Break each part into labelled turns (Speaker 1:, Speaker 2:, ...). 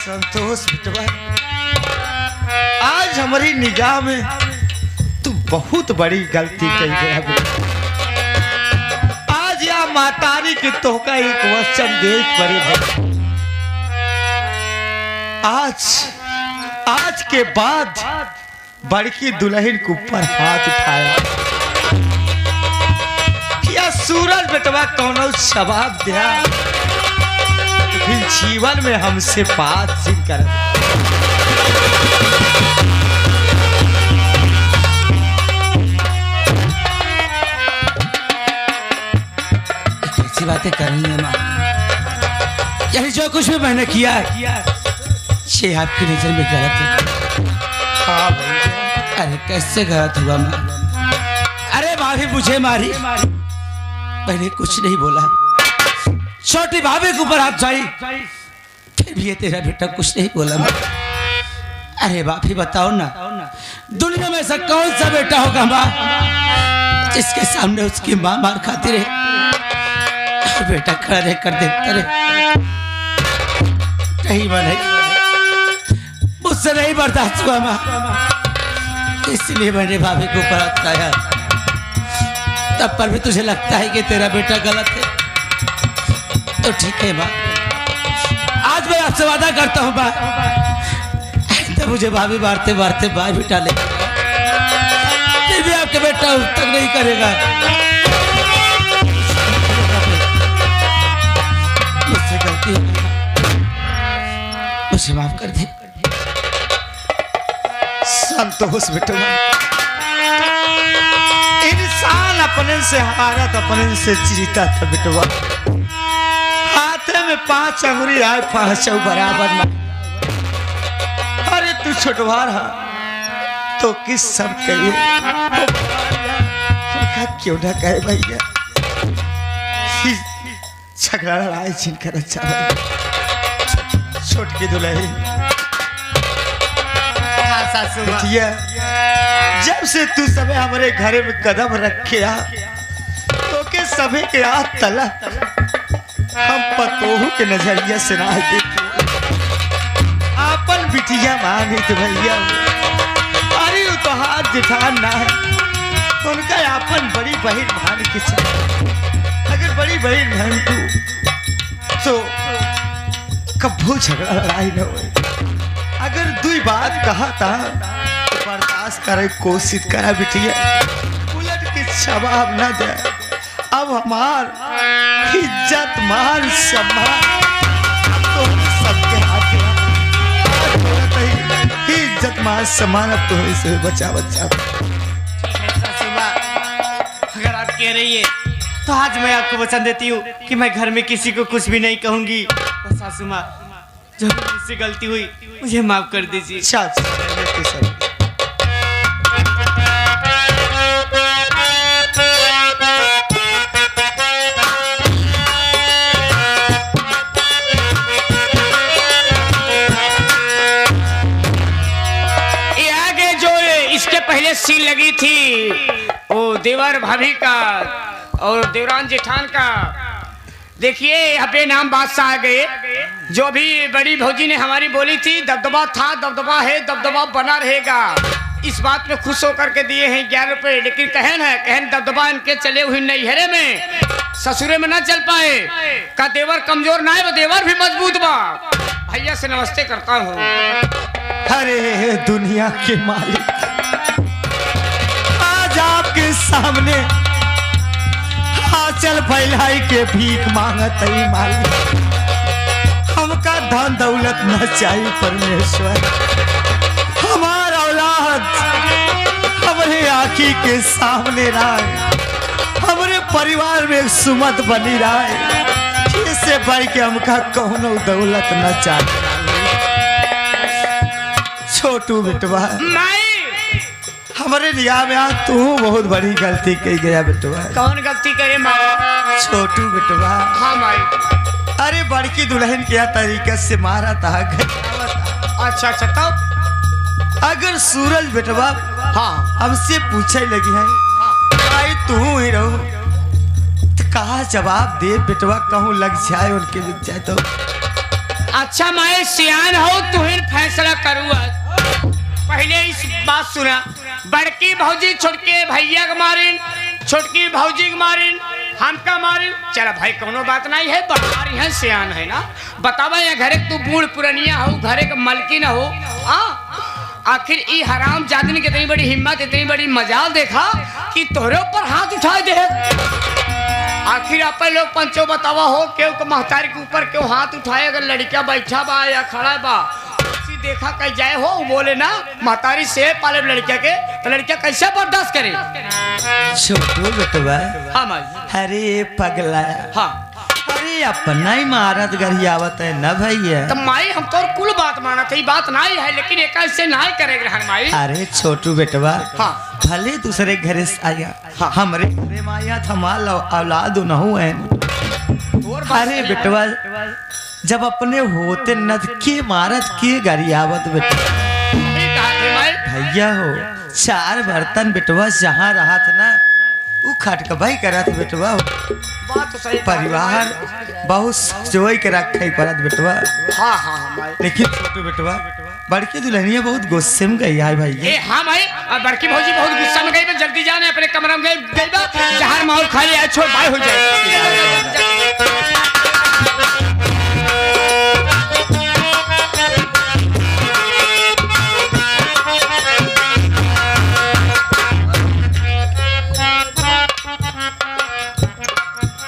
Speaker 1: संतोष बेटवा, आज हमारी निगाह में तू बहुत बड़ी गलती कर गया बेटा। आज या मातारी के तोहका एक वचन देख पड़े। आज के बाद बड़की दुल्हन के ऊपर हाथ उठाया क्या सूरज बेटवा कौनो जवाब दिया, फिर जीवन में हमसे बात सीख कर
Speaker 2: कैसी बातें कर रही है माँ। यानी जो कुछ भी मैंने किया ये आपकी नजर में गलत है।
Speaker 1: हाँ भैया।
Speaker 2: अरे कैसे गलत हुआ माँ? अरे भाभी मुझे मारी, मैंने कुछ नहीं बोला। छोटी भाभी के ऊपर हाथ जाई, फिर भी ये तेरा बेटा कुछ नहीं बोला माँ। अरे भाभी बताओ ना, दुनिया में ऐसा कौन सा बेटा होगा माँ जिसके सामने उसकी माँ मार खाती रहे, बेटा खड़ा रह कर देखता रहे। नहीं माँ, नहीं, मुझसे नहीं बर्दाश्त हुआ माँ, इसलिए मैंने भाभी के ऊपर हाथ उठाया। तब पर भी तुझे लगता है कि तेरा बेटा गलत है, तो ठीक है माँ, आज मैं आपसे वादा करता हूँ माँ, तो मुझे भाभी मारते मारते बाहर बिठा ले, फिर भी आपका बेटा उस तक नहीं करेगा। मुझसे गलती हो गई, मुझे माफ कर दे।
Speaker 1: संतोष बेटा, इंसान अपने से हारा तो अपने से जीता था बेटवा। हाथे में 5 अंगुरी आए 5 बराबर ना। अरे तू छोटवा रहा तो किस सब कहिए, क्यों ना कहे भैया, झगड़ा लड़ाई जिनकर अच्छा भाई। छोट की दुल्हन बिटिया, जब से तू सबे हमारे घरे में कदम रखे तो के सभी के हाथ तला हम पतोहू के नजरिया से ना देखे। आपन बिटिया मांगी तो भैया, अरे वो तो हाथ जिठान ना है, उनका आपन बड़ी बहन मान के चल। अगर बड़ी बहन बहन तू तो कभी झगड़ा लड़ाई न हो। अगर दुई बात कहा था तो बर्दाश्त करे कोशिश करा बिटिया, उलट के जवाब ना दे। अब हमार इज्जत मान सम्मान तो सबके हाथ में, इज्जत मान सम्मान अब तो इसे बचा बचा।
Speaker 3: अगर आप कह रही है तो आज मैं आपको वचन देती हूँ कि मैं घर में किसी को कुछ भी नहीं कहूंगी। बस सासू माँ, जो मुझसे गलती हुई मुझे माफ कर दीजिए। ये आगे जो इसके पहले सील लगी थी वो देवर भाभी का और देवरान जेठान का, देखिए यहाँ पे नाम बादशाह आ गए। जो भी बड़ी भौजी ने हमारी बोली थी, दबदबा था, दबदबा है, दबदबा बना रहेगा, इस बात में खुश होकर के दिए हैं 11 रुपए। लेकिन कहन दबदबा इनके चले हुए नैहरे में ससुरे में ना चल पाए का देवर कमजोर ना है, वो देवर भी मजबूत बा। भैया से नमस्ते करता हूँ।
Speaker 1: अरे दुनिया के मालिक, आज आपके सामने चल फैलाई के भीख मांगत ही मालिक। हमका धन दौलत न चाहिए परमेश्वर, हमारा औलाद हमारे आँखी के सामने रहे, हमारे परिवार में सुमत बनी रहे, इससे भाई के हमका कौनो दौलत न चाहिए। छोटू बेटवा, हमारे निगाह में आज तू बहुत बड़ी गलती की गया बेटवा।
Speaker 3: कौन गलती करे माँ?
Speaker 1: छोटू बेटवा।
Speaker 3: हाँ माई।
Speaker 1: अरे बड़की दुल्हन क्या तरीके से मारा था।
Speaker 3: अच्छा तब
Speaker 1: अगर सूरज बेटवा
Speaker 3: हाँ
Speaker 1: हमसे पूछे लगी है भाई तू ही रहो तो कहा जवाब दे बेटवा, कहूँ लग जाए उनके बिक जाए तो
Speaker 3: अच्छा मैं सियान हो तू ही फैसला करूँ। पहले इस बात सुना, बड़की भौजी छोटके भैया के मारिन, छोटकी भौजी के मारिन, हमका मारिन। चला भाई कोनो बात नहीं है, बहार है सियान है ना। बतावा ये घरे तू बूढ़ पुरनिया हो, घरे का मलकी ना हो। आखिर ई हराम जादनी की इतनी बड़ी हिम्मत, इतनी बड़ी मजाल देखा कि तोरे ऊपर हाथ उठाए दे। आखिर आप लोग पंचो बतावा हो क्यों के महतारी के ऊपर क्यों हाथ उठाए? अगर लड़का बैठा बा या खड़ा बा देखा कहीं जाए हो, बोले ना महतारी से पाले लड़का के, तो लड़का कैसे बर्दाश्त करे?
Speaker 2: छोटू बेटवा।
Speaker 3: हाँ माई।
Speaker 2: अरे पगला।
Speaker 3: हाँ
Speaker 2: अरे अपना ही महाराज गरियावत है ना भैया।
Speaker 3: तो माई हम तो कुल बात माना थी, बात नहीं है, लेकिन एक ऐसे नहीं करेगा रहन माई।
Speaker 2: अरे छोटू बेटवा।
Speaker 3: हाँ
Speaker 2: भले दूसरे घरे से आया। हाँ। हमरे घरे में आया था, माल औलाद न हुए। अरे बेटवा जब अपने होते नद के मारत के गरियावत बेटा भैया हो। 4 बर्तन बेटवा जहाँ रहा था ना वो खटक भाई करा था बेटवा।
Speaker 3: बात तो सही।
Speaker 2: परिवार बहुत सजोई के रखे पड़त बेटवा।
Speaker 3: हाँ हाँ
Speaker 2: लेकिन छोटू बेटवा बड़की दुल्हनिया बहुत गुस्से में गई है भैया।
Speaker 3: हाँ भाई बड़की भौजी बहुत गुस्सा में गई, जल्दी जाने अपने कमरा में गई जहाँ माहौल खाली है, छोड़ भाई हो जाए।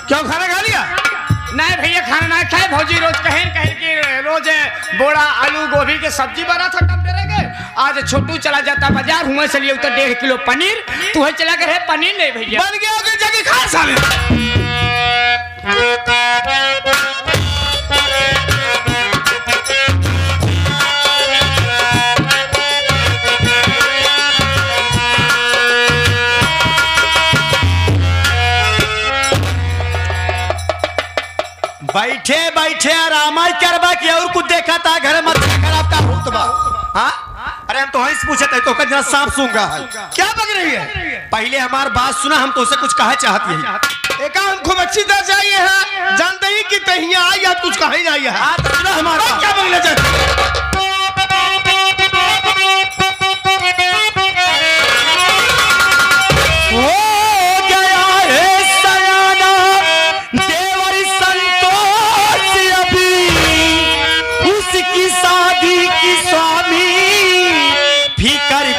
Speaker 2: क्यों खाना खा लिया?
Speaker 3: नहीं भैया खाना ना खाए, भौजी रोज कहें कि रोज बोड़ा आलू गोभी के सब्जी बना था कब करेंगे। आज छोटू चला जाता बाजार, हुआ चलिए उतर 1.5 किलो पनीर, तू है चला कर है पनीर नहीं भैया
Speaker 2: बन गया होगा जगह खा साले। बैठे बैठे आराम करबा कि और कुछ देखा था घर मत खराब का भूत बा। हाँ अरे हम तो हंस पूछे थे तो कहीं सांप सूंगा है क्या बग रही है? पहले हमार बात सुना, हम तो उसे कुछ कहा चाहती है। एक हम खूब अच्छी तरह से आई है, जानते ही कि तहिया आई या कुछ कहीं नहीं है। हाँ तो सुना हमारा क्या बगले जाते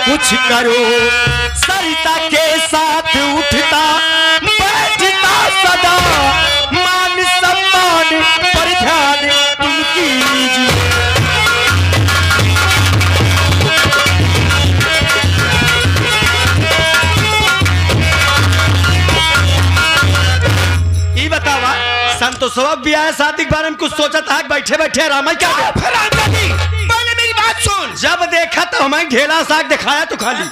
Speaker 2: कुछ करो। सरिता के साथ उठता बैठता सदा, मान सम्मान पर ध्यान तुम कीजिए। ये बतावा संतोषवा ब्याह शादी के बारे में कुछ सोचा था? बैठे बैठे आराम क्या पहले मेरी बात सुन। जब देखा तो हमें ढेला साग दिखाया तो खाली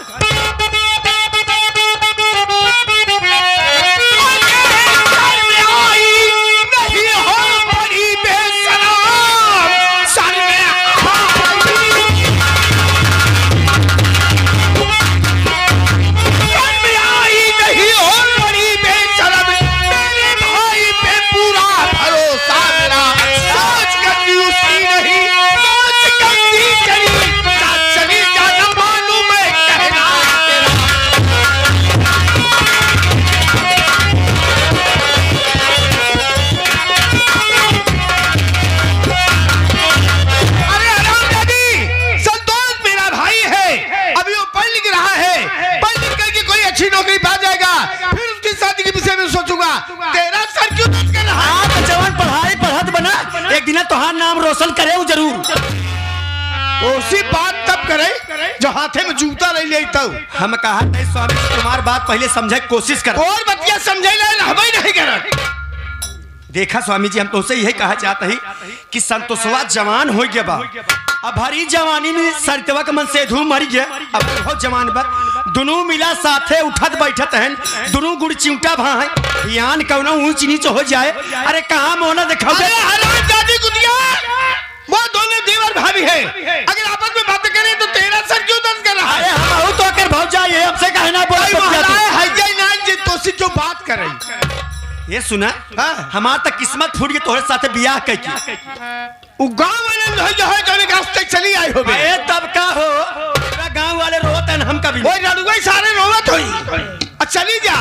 Speaker 2: नाम रोशन करे वो जरूर। उसी बात तब करे जो हाथे में जूता ले ले तब। हम कहा नहीं स्वामी तुम्हारी बात पहले समझे कोशिश कर और बतिया समझे नहीं कर। देखा स्वामी जी हम तो उसे यही कहा चाहते हैं कि संतोषवा जवान हो गया बा। अब हरी जवानी में सरितवा का मन से धूम मर गया। अब बहुत जवान बा, दोनों मिला साथे उठत बैठत हैं, दोनों गुड़ चिंटा भाई यान कौनो ऊंच नीच हो जाए। अरे कहाँ मोना दिखाओ वो दोनों देवर भाभी है, अगर आपस में बातें करें तो तेरा सर क्यों दर्द कर रहा है? हम तो आकर भाग जाइए हमसे कहना तो बात कर रही ये सुना। हाँ? हमार तक किस्मत फूट गई तोहरे साथे बियाह कई
Speaker 3: वो गांव वाले जो है जो रास्ते चली आई हो
Speaker 2: ए तब का हो गांव वाले रोतन हम कभी
Speaker 3: वो लड़ुआ सारे रोवत होई चली जा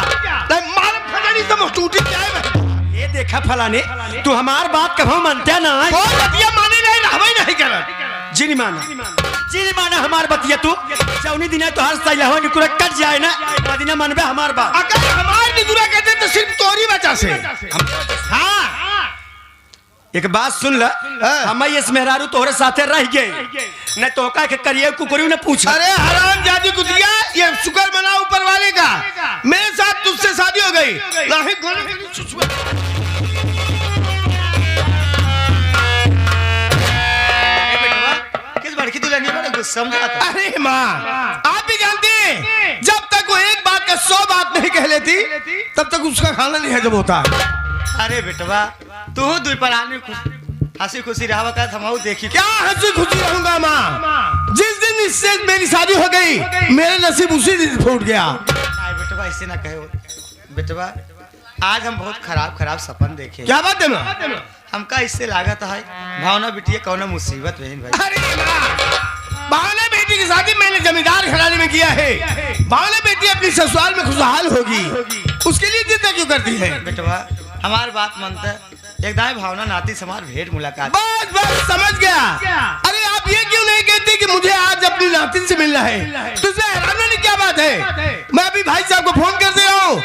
Speaker 3: मार फटानी तो टूटी जाए।
Speaker 2: ये देखा फलाने तू हमार बात कभो मानते ना
Speaker 3: वो बतिया माने नहीं रहवे नहीं करत
Speaker 2: जिनी माना हमार बतिया तू जौनी दिन तो हर सही निकुरा कट जाए ना मदीना मनबे हमार बात
Speaker 3: अगर हमार निकुरा कहते तो सिर्फ तोरी वजह से। हाँ
Speaker 2: एक बात सुन ल हम इस मेहरारू तोहरे साथे रह गए न तो का के करिए कुकुरी ने पूछ।
Speaker 3: अरे हराम जादी कुतिया ये शुक्र मना ऊपर वाले का मेरे साथ तुझसे शादी हो गई नहीं
Speaker 1: किस बड़की दुल्हन है बड़ा गुस्सा में आता।
Speaker 3: अरे माँ आप भी जानती हैं जब तक वो एक बात का 100 बात नहीं कह लेती तब तक उसका खाना नहीं हजम होता।
Speaker 1: अरे बेटवा तू दुई पर आने हंसी खुशी रहा का थमाऊ देखी
Speaker 3: क्या हंसी खुशी रहूंगा माँ जिस दिन इससे मेरी शादी हो गई मेरे नसीब उसी दिन फूट गया।
Speaker 1: नहीं बेटवा ऐसे ना कहो बेटवा आज हम बहुत खराब सपन देखे।
Speaker 3: क्या बात है माँ?
Speaker 1: हमका इससे लागत है भावना बिटिया कौन मुसीबत बहन भाई।
Speaker 3: अरे भावना बेटी की शादी मैंने जमींदार घराने में किया है। भावना बेटी अपनी ससुराल में खुशहाल होगी उसके लिए चिंता क्यों करती है?
Speaker 1: बेटवा हमारी बात मानता एकदम भावना नाती समार भेंट मुलाकात।
Speaker 3: बस समझ गया। अरे आप ये क्यों नहीं कहते कि मुझे आज अपनी नातिन से मिलना है? तुझे हैरान होने क्या बात है? मैं अभी भाई साहब को फोन कर दे रहा हूँ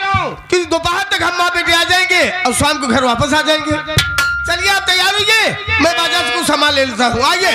Speaker 3: कि दोपहर तक हम माँ बेटे आ जाएंगे और शाम को घर वापस आ जाएंगे। चलिए आप तैयार होइए मैं बाजार से कुछ सामान ले लेता हूँ। आइए।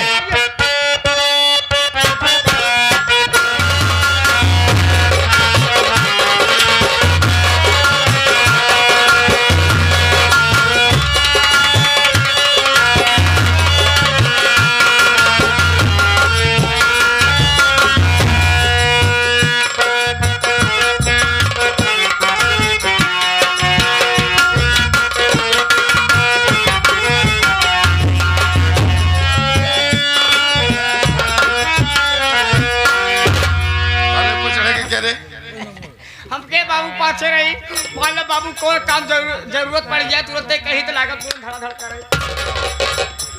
Speaker 3: पाछे रही मान लो बाबू को काम जरूरत पड़ जाए तुरंत कहीं तो लागत तुरंत धड़ाधड़ करे।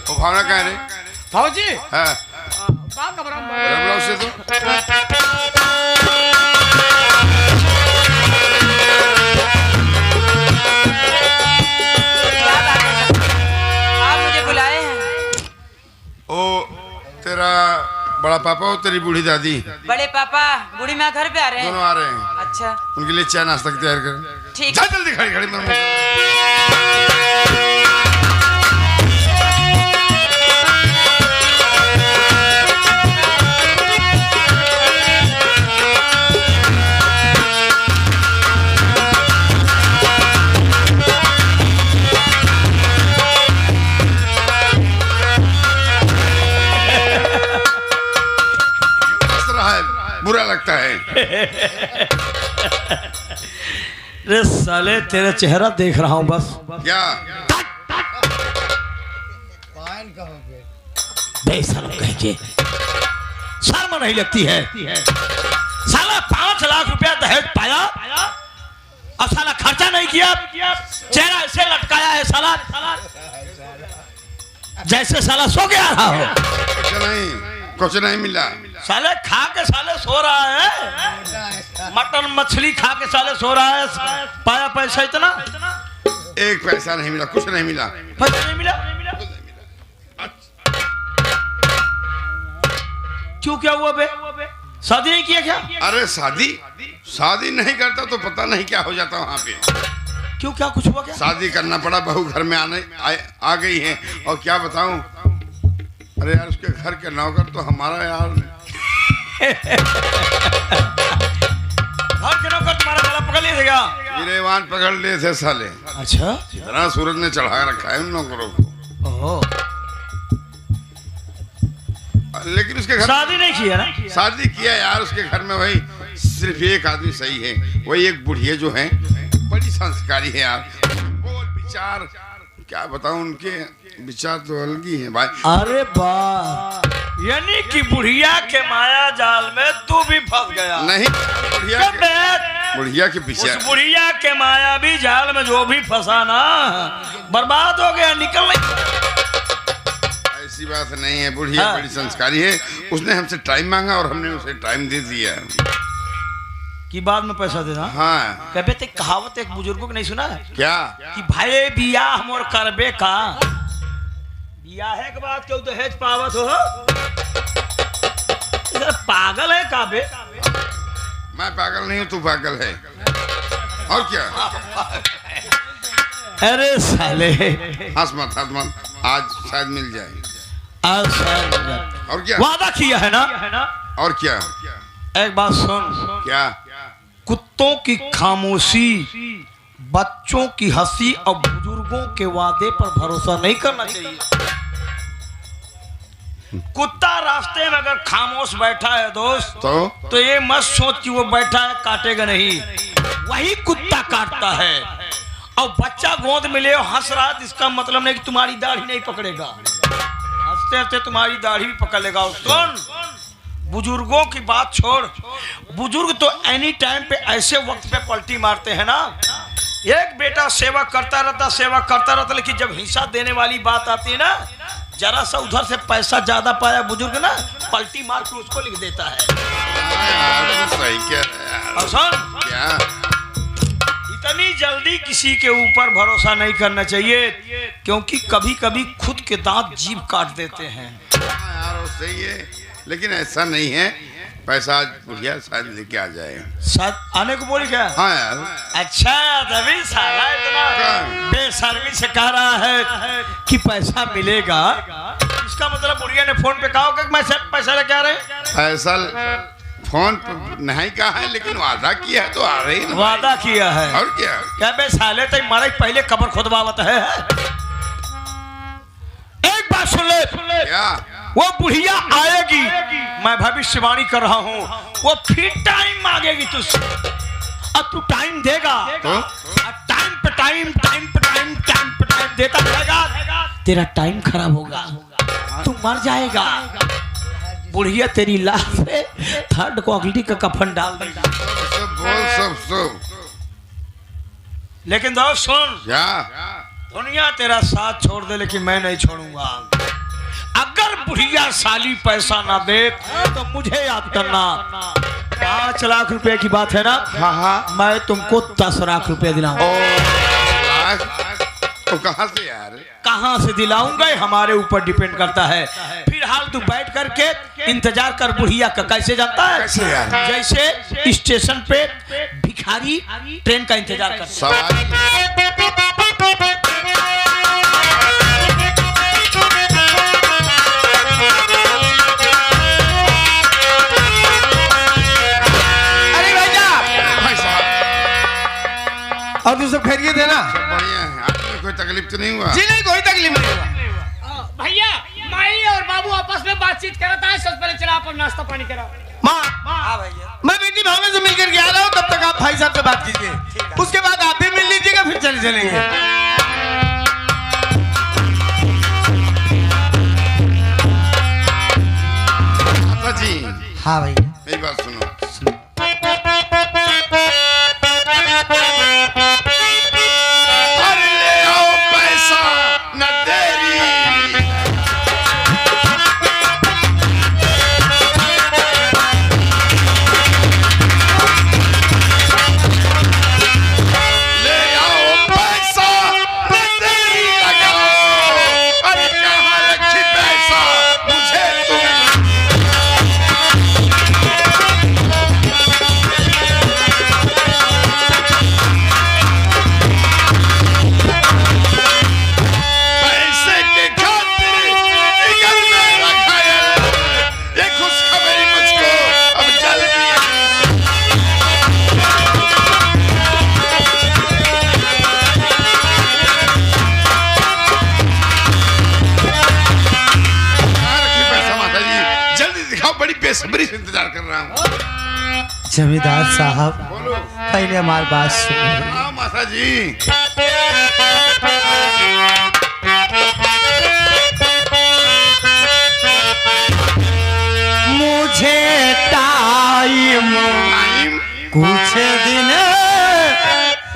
Speaker 4: वो भावना कह रहे
Speaker 3: फौजी
Speaker 4: हाँ
Speaker 3: बात
Speaker 4: रबड़ा से तो
Speaker 5: आप मुझे बुलाए हैं?
Speaker 4: ओ तेरा बड़ा पापा और तेरी बूढ़ी दादी
Speaker 5: बड़े पापा बूढ़ी माँ घर पे आ रहे हैं?
Speaker 4: दोनों आ रहे हैं।
Speaker 5: अच्छा
Speaker 4: उनके लिए चाय नाश्ता तैयार करें।
Speaker 5: ठीक
Speaker 4: जा जल्दी खड़ी खड़ी मत बुरा लगता है।
Speaker 2: रे साले तेरा चेहरा देख रहा हूँ बस।
Speaker 4: क्या
Speaker 2: बेशर्म कह के शर्म नहीं लगती है। साला 5 लाख रुपया दहेज पाया और साला खर्चा नहीं किया, चेहरा ऐसे लटकाया है साला जैसे साला सो गया रहा हो।
Speaker 4: कुछ नहीं मिला।
Speaker 2: साले खा के साले सो रहा है, मटन मछली खा के साले सो रहा है, पाया पैसा इतना?
Speaker 4: एक पैसा नहीं मिला, कुछ नहीं मिला।
Speaker 2: पैसा नहीं मिला? क्यों क्या हुआ बे? शादी नहीं किया क्या?
Speaker 4: अरे शादी नहीं करता तो पता नहीं क्या हो जाता वहाँ पे।
Speaker 2: क्यों क्या कुछ हुआ क्या?
Speaker 4: शादी करना पड़ा, बहू घर में आ गई है और क्या बताऊं। अरे यार उसके घर के नौकर तो हमारा यार
Speaker 2: घर के नौकर तुम्हारा गला पकड़ लिए थे क्या?
Speaker 4: गिरेवान पकड़ लिए थे साले।
Speaker 2: अच्छा
Speaker 4: इतना सूरज ने चढ़ा रखा है उन नौकरों को।
Speaker 2: ओह
Speaker 4: लेकिन उसके घर
Speaker 2: शादी नहीं किया ना?
Speaker 4: शादी किया यार उसके घर में वही सिर्फ एक आदमी सही है, वही एक बुढ़िया जो है बड़ी संस्कारी है यार। बोल विचार क्या बताऊं, उनके विचार तो अलग ही है भाई।
Speaker 2: अरे वाह, यानी कि बुढ़िया के माया जाल में तू भी फंस गया?
Speaker 4: नहीं, बुढ़िया के पीछे
Speaker 2: उस बुढ़िया के माया भी जाल में जो भी फंसा ना बर्बाद हो गया, निकल नहीं।
Speaker 4: ऐसी ऐसी बात नहीं है, बुढ़िया
Speaker 2: हाँ।
Speaker 4: बड़ी संस्कारी है। उसने हमसे टाइम मांगा और हमने उसे टाइम दे दिया।
Speaker 2: कि बाद में पैसा देना।
Speaker 4: हाँ।
Speaker 2: कहते थे कहावत एक बुजुर्गों को नहीं सुना है
Speaker 4: क्या?
Speaker 2: कि भाई बियाह मोर करबे का, बियाह के बाद क्यों दहेज पावत हो? इधर पागल है का बे?
Speaker 4: मैं पागल नहीं हूँ, तू पागल है। और क्या?
Speaker 2: अरे साले
Speaker 4: हंस मत, आज शायद मिल जाए। और क्या?
Speaker 2: वादा किया है ना?
Speaker 4: और क्या?
Speaker 2: एक बात सुन,
Speaker 4: क्या?
Speaker 2: कुत्तों की खामोशी, बच्चों की हंसी और बुजुर्गों के वादे पर भरोसा नहीं करना चाहिए। कुत्ता रास्ते में अगर खामोश बैठा है दोस्त, तो ये मत सोच कि वो बैठा है काटेगा नहीं, वही कुत्ता काटता है। और बच्चा गोद में ले हंस रहा है, इसका मतलब नहीं कि तुम्हारी दाढ़ी नहीं पकड़ेगा, हंसते हंसते तुम्हारी दाढ़ी भी पकड़ लेगा। और सुन, बुजुर्गों की बात छोड़, बुजुर्ग तो एनी टाइम पे ऐसे वक्त पे पलटी मारते हैं ना। एक बेटा सेवा करता रहता, लेकिन जब हिस्सा देने वाली बात आती है ना, जरा सा उधर से पैसा ज्यादा पाया बुजुर्ग ना, पलटी मार के उसको लिख देता है।
Speaker 4: सही क्या? क्या?
Speaker 2: इतनी जल्दी किसी के ऊपर भरोसा नहीं करना चाहिए, क्योंकि कभी कभी खुद के दांत जीभ काट देते हैं।
Speaker 4: यार वो सही है, लेकिन ऐसा नहीं है। पैसा आज बुढ़िया शायद लेके आ जाए।
Speaker 2: शायद आने को बोली क्या?
Speaker 4: हाँ यार।
Speaker 2: अच्छा, तभी साला इतना बेशर्मी से कह रहा है कि पैसा मिलेगा। इसका मतलब बुढ़िया ने फोन पे कहा कि मैं पैसा लेके आ रहे हैं।
Speaker 4: पैसा फोन पर नहीं कहा है, लेकिन वादा किया है तो आ रही है।
Speaker 2: वादा किया है।
Speaker 4: और क्या?
Speaker 2: क्या बे साले तक मारे पहले कब्र खुदवावत है। एक बात सुन ले,
Speaker 4: क्या?
Speaker 2: वो बुढ़िया आएगी, मैं भविष्यवाणी कर रहा हूँ, वो फिर टाइम मांगेगी तुझसे। अब तू टाइम देगा
Speaker 4: तो?
Speaker 2: टाइम पे टाइम देता रहेगा, तेरा टाइम खराब होगा, तू मर जाएगा। बुढ़िया तेरी लाश पे थर्ड क्वालिटी का कफन डाल देगा।
Speaker 4: सब बोल, सब।
Speaker 2: लेकिन दोस्त सुन,
Speaker 4: क्या?
Speaker 2: दुनिया तेरा साथ छोड़ दे, लेकिन मैं नहीं छोड़ूंगा। अगर बुढ़िया साली पैसा ना दे तो मुझे याद करना। 5 लाख रुपए की बात है ना?
Speaker 4: हाँ।
Speaker 2: मैं तुमको 10 लाख रुपए दिलाऊंगा।
Speaker 4: तो कहाँ से यार?
Speaker 2: कहाँ से दिलाऊंगा हमारे ऊपर डिपेंड करता है। फिलहाल तू बैठ करके इंतजार कर बुढ़िया का। कैसे जानता है?
Speaker 4: कैसे यार?
Speaker 2: जैसे स्टेशन पे भिखारी ट्रेन का इंतजार कर।
Speaker 1: और तू सब खैरियत है ना?
Speaker 4: बढ़िया है। आपको कोई तकलीफ तो नहीं हुआ?
Speaker 1: जी नहीं, कोई तकलीफ नहीं हुआ।
Speaker 3: भैया माई और बाबू आपस में बातचीत करता है, सबसे पहले चला आप नाश्ता पानी करा।
Speaker 1: माँ, मैं बेटी भावे से मिलकर के आ रहा हूँ, तब तक आप भाई साहब से बात कीजिए, उसके बाद आप भी मिल लीजिएगा, फिर चलेंगे।
Speaker 4: जी
Speaker 1: हाँ भैया,
Speaker 4: मेरी बात सुनो। अरे ले आओ पैसा, न देरी। ले आओ पैसा, न देरी लगाओ। अरे कहाँ रखी पैसा, मुझे तुम पैसे के खातिर निकल में रखा है। ये खुशखबरी मुझको अब जल्दी कहाँ रखी पैसा माता जी? जल्दी दिखाओ, बड़ी बेसब्री से इंतजार कर रहा हूँ।
Speaker 1: जमींदार साहब
Speaker 4: बोलो।
Speaker 1: पहले हमारी बात सुनिए।
Speaker 4: हाँ माता जी।
Speaker 1: मुझे टाइम
Speaker 4: टाइम
Speaker 1: कुछ दिन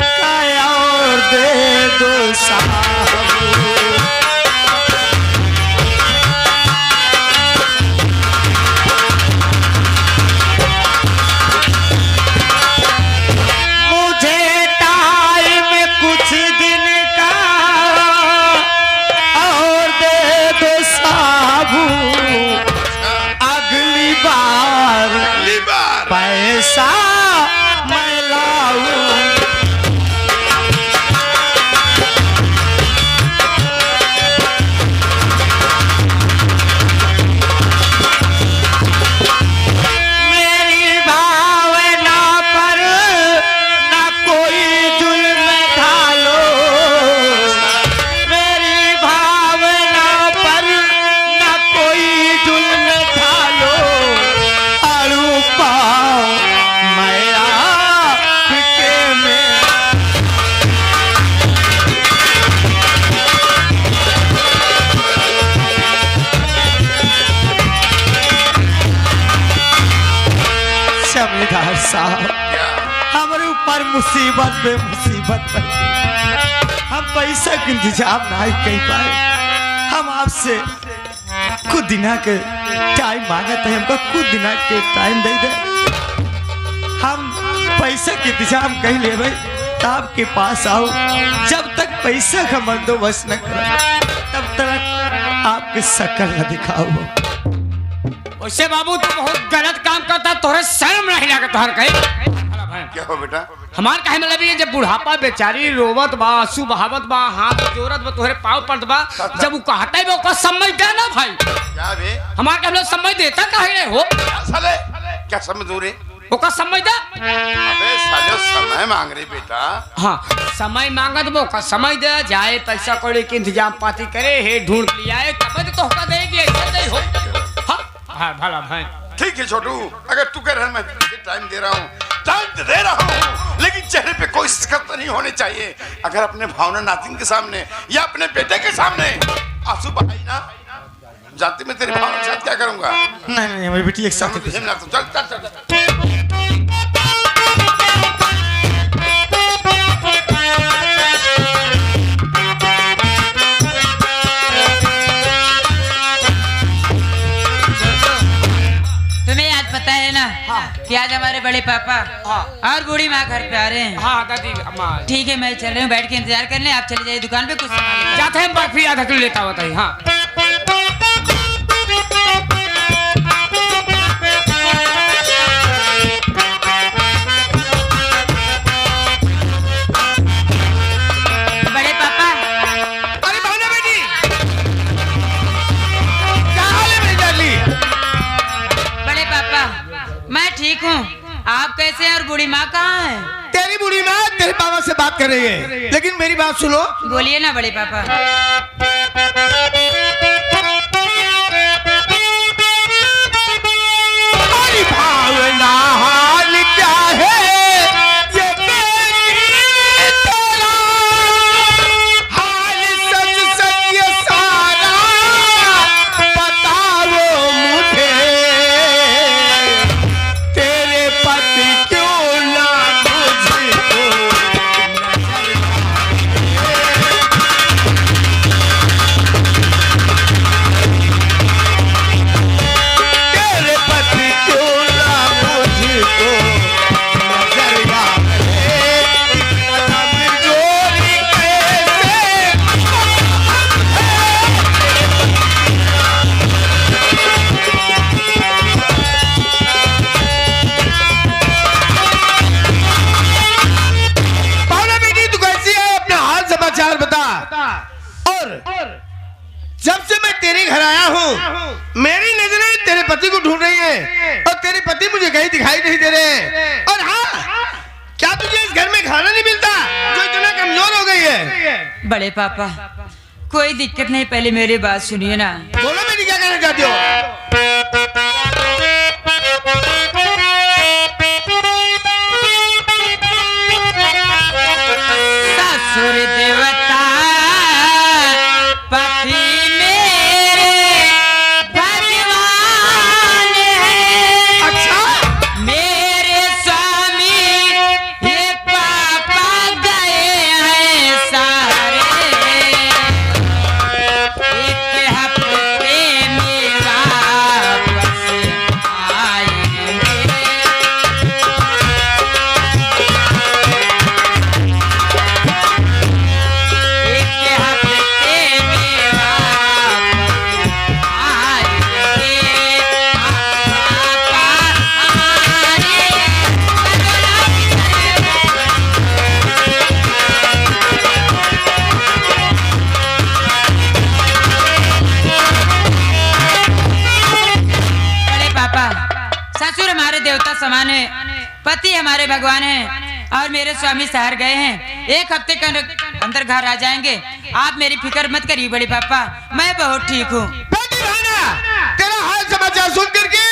Speaker 1: का और दे दो साहब।
Speaker 2: पैसा मैं लाऊं। मेरी भावना पर ना कोई जुल्म ढालो, मेरी भावना पर ना कोई जुल्म ढालो, अड़ू पाओ मैं आपके में। जमींदार साहब, हमारे ऊपर मुसीबत पे मुसीबत पड़ गई। हम पैसा के इंतजाम नहीं कर पाए। हम आपसे कुछ दिना के टाइम मांगते हैं, हमको कुछ दिना के टाइम दे दे। हम पैसा के इंतजाम कर ले भाई, आपके पास आओ। जब तक पैसा का बंदोबस्त न करो तब तक आपके शक्ल न दिखाओ।
Speaker 3: उससे बाबू तू बहुत गलत काम करता, तोरे शर्म नहीं लगा तोहर कहे।
Speaker 4: क्या हो बेटा?
Speaker 3: हमार कहे मतलब ये जब बुढ़ापा बेचारी रोवत बा, आंसू बहावत बा, हाथ जोरत बा, तोहरे पाँव पड़त बा, जब वो कहता है वो समय दे ना भाई।
Speaker 4: क्या बे?
Speaker 3: हमार कहे समय देता काहे रे हो?
Speaker 4: साले क्या समय दूं रे?
Speaker 3: ओका समय दे।
Speaker 4: अबे साले समय मांग रही बेटा।
Speaker 3: हाँ समय मांगत वो का समय दे, जाए पैसा कौड़ी के इंतजाम पाती करे, हे ढूंढ लिया है तब तो होका देगी, ऐसे नहीं हो। हाँ भला भाई
Speaker 4: ठीक है छोटू, अगर तू कह रहा है मैं टाइम दे रहा हूँ, टाइम तो दे रहा हूँ, लेकिन चेहरे पे कोई शिकत नहीं होनी चाहिए। अगर अपने भावना नातिन के सामने या अपने बेटे के सामने आंसू बहाई ना, जानती मैं तेरी भावना के साथ क्या करूंगा।
Speaker 2: नहीं नहीं मेरी बेटी एक साथ
Speaker 4: चल चल चल चल।
Speaker 5: तुम्हें आज पता है ना कि आज हमारे बड़े पापा और बूढ़ी माँ घर पे आ रहे हैं।
Speaker 3: हाँ दादी अम्मा
Speaker 5: ठीक है मैं चल रही हूँ, बैठ के इंतजार कर लें। आप चले जाइए दुकान पे, कुछ सामान लेकर।
Speaker 3: जाते हैं बर्फी आधा किलो लेता होता है। हाँ
Speaker 5: बड़े पापा,
Speaker 2: अरे भावना बेटी, क्या हाल है मेरी डाली?
Speaker 5: बड़े पापा मैं ठीक हूँ, आप कैसे हैं और बूढ़ी माँ कहाँ है?
Speaker 2: तेरी बूढ़ी माँ तेरे पापा से बात कर रही है, लेकिन मेरी बात सुनो।
Speaker 5: बोलिए ना बड़े पापा।
Speaker 2: अरे भावना हाल क्या है ये तेरा, हाल सच सच ये सारा बताओ मुझे, तेरे पति क्यों ना मुझको तेरे पति क्यों ना मुझको नजर आए, कमजोरी कैसे भावना बेटी तू कैसी है? अपना हाल समाचार बता। और जब से मैं तेरे घर आया हूँ मेरी नजरें तेरे पति को ढूंढ रही हैं और तेरे पति मुझे कहीं दिखाई नहीं दे रहे हैं। और हाँ, क्या तुझे इस घर में खाना नहीं मिलता जो इतना कमजोर हो गई है?
Speaker 5: बड़े पापा कोई दिक्कत नहीं, पहले मेरी बात सुनिए ना।
Speaker 2: बोलो बेटी क्या कहना चाहती हो?
Speaker 5: ससुर देवता पति मेरे भगवान है।
Speaker 2: अच्छा
Speaker 5: मेरे स्वामी ये पापा गए हैं सारे, एक हफ्ते में वापस देवता समान है, पति हमारे भगवान हैं और मेरे स्वामी शहर गए हैं। 1 हफ्ते के अंदर घर आ जाएंगे। आप मेरी फिक्र मत करिए बड़े पापा, मैं बहुत ठीक हूँ।
Speaker 1: तेरा हाल समाचार सुन करके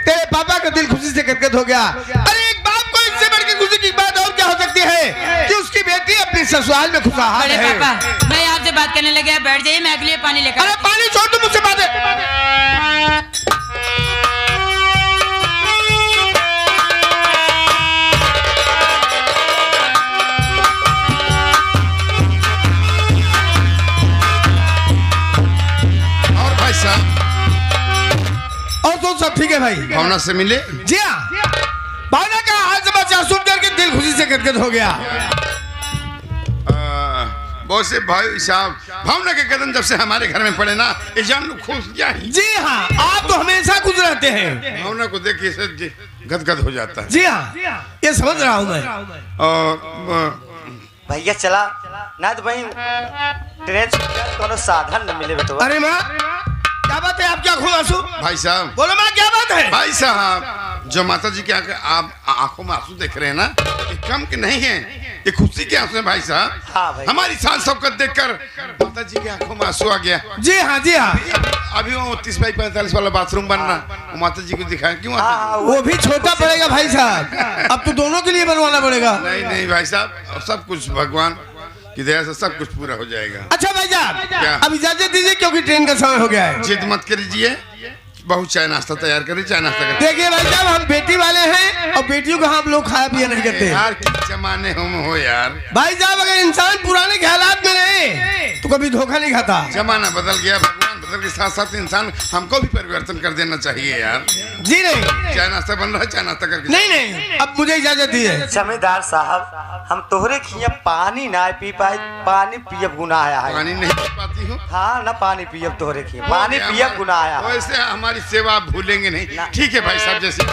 Speaker 1: तेरे पापा का दिल खुशी से गदगद हो गया। अरे एक बाप को इससे बढ़ के खुशी की बात और क्या हो सकती है कि उसकी बेटी अपनी ससुराल में खुशहाल
Speaker 5: बड़े
Speaker 1: है।
Speaker 5: पापा, मैं आपसे बात करने लगे, आप बैठ जाइए, मैं अगले लिए पानी लेकर।
Speaker 1: अरे पानी छोड़, तुम मुझसे बात और तो सब ठीक है भाई।
Speaker 4: भावना से मिले?
Speaker 1: जी हाँ, भावना का हाल समाचार सुन करके दिल खुशी से गदगद हो गया।
Speaker 4: बहुत से भाई साहब, भावना के कदम जब से हमारे घर में पड़े ना, ये जान लो खुश क्या ही।
Speaker 1: जी हाँ, आप तो हमेशा खुश रहते हैं।
Speaker 4: भावना को देख के गदगद हो जाता है।
Speaker 1: जी हाँ, ये समझ रहा हूँ मैं।
Speaker 4: और
Speaker 6: भैया चला ना तो भाई ट्रेन कोनो साधन न मिले बेटवा।
Speaker 1: अरे माँ, क्या बात है? आप क्या खूब आंसू?
Speaker 4: भाई साहब
Speaker 1: बोलो माँ, क्या बात है?
Speaker 4: भाई साहब, जो माता जी के आप आंखों में आंसू देख रहे हैं ना, ये कम के नहीं है, ये खुशी के आंसू है भाई साहब।
Speaker 6: हाँ भाई।
Speaker 4: हमारी शान शौकत देखकर माता जी की आंखों में आंसू आ गया।
Speaker 1: जी हाँ, जी हाँ।
Speaker 4: अभी वो 30 बाई 45 वाला बाथरूम बनना, वो माता जी को दिखाएं क्यों?
Speaker 1: वो भी छोटा पड़ेगा भाई साहब, अब तो दोनों के लिए बनवाना पड़ेगा।
Speaker 4: नहीं नहीं भाई साहब, सब कुछ भगवान की दया से सब कुछ पूरा हो जाएगा।
Speaker 1: अच्छा भाई साहब,
Speaker 4: क्या?
Speaker 1: अब इजाजत दीजिए क्योंकि ट्रेन का समय हो गया है।
Speaker 4: जिद मत करिए, बहुत चाय नाश्ता तैयार करिए, चाय नाश्ता करिए।
Speaker 1: देखिए भाई साहब, हम बेटी वाले हैं और बेटियों को हम लोग खाया पिया नहीं करते।
Speaker 4: यार किस जमाने हो यार।
Speaker 1: भाई साहब, अगर इंसान पुराने ख्यालात में रहे तो कभी धोखा नहीं खाता।
Speaker 4: जमाना बदल गया, भगवान बदल के साथ साथ इंसान हमको भी परिवर्तन कर देना चाहिए यार।
Speaker 1: जी नहीं,
Speaker 4: चाय नाश्ता बन रहा है, चाय नाश्ता करके।
Speaker 1: नहीं नहीं, अब मुझे इजाजत दीजिए।
Speaker 6: जमींदार साहब, हम तोहरे खिया पानी ना पी पाए, पानी पियब गुनाह आया है।
Speaker 4: पानी नहीं पी पाती हूँ।
Speaker 6: हाँ ना, पानी पियब तोहरे खिया, पानी पियब गुनाह आया है।
Speaker 4: वैसे हमारी सेवा आप भूलेंगे नहीं, ठीक है भाई साहब। जैसे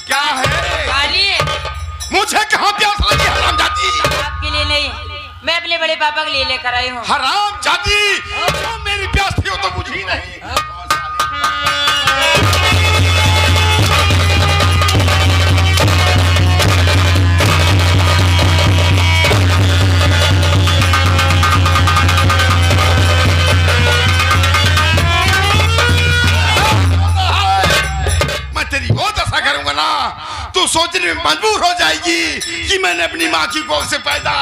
Speaker 4: क्या है?
Speaker 5: खाली
Speaker 4: मुझे कहाँ प्यास लगी हराम जाती?
Speaker 5: आपके लिए नहीं, मैं अपने बड़े पापा के लिए लेकर आई हूँ।
Speaker 4: हराम जाती, जो मेरी प्यास थी वो तो बुझी नहीं। मैं तेरी वो दशा करूंगा ना, तू सोचने में मजबूर हो जाएगी कि मैंने अपनी माँ की गोद से पैदा।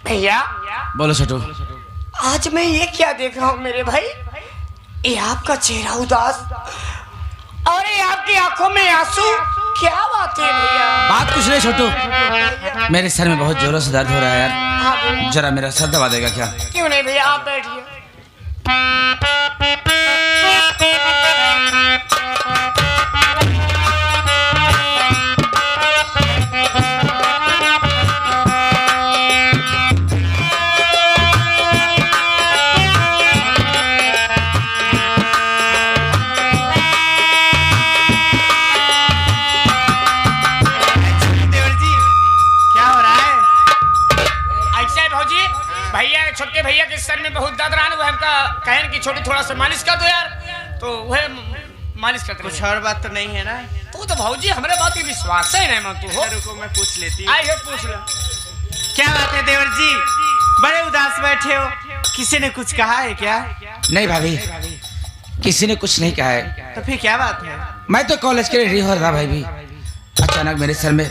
Speaker 3: भैया
Speaker 2: बोलो छोटू।
Speaker 3: आज मैं ये क्या देख रहा हूँ मेरे भाई, ये आपका चेहरा उदास और ये आपकी आंखों में आंसू, क्या बात है भैया?
Speaker 2: बात कुछ नहीं छोटू, मेरे सर में बहुत जोरों से दर्द हो रहा है यार, जरा मेरा सर दबा देगा क्या?
Speaker 3: क्यों नहीं भैया, आप बैठिए। भैया छोटे भैया के सर में बहुत दर्द रहा, वो हमका कहन कि छोटी थोड़ा सा मालिश कर दो यार, तो वह मालिश करते।
Speaker 7: कुछ और बात तो नहीं है ना?
Speaker 3: तू तो भाजी हमारे बात की विश्वास है नहीं, तू हो
Speaker 7: रुको मैं पूछ लेती।
Speaker 3: आई हो, पूछ लो।
Speaker 7: क्या बात है देवर जी, बड़े उदास बैठे हो, किसी ने कुछ कहा है क्या?
Speaker 2: नहीं भाभी, किसी ने कुछ नहीं कहा है।
Speaker 7: तो फिर क्या बात है?
Speaker 2: मैं तो कॉलेज के लिए रेडी हो रहा था भाई भी, अचानक मेरे सर में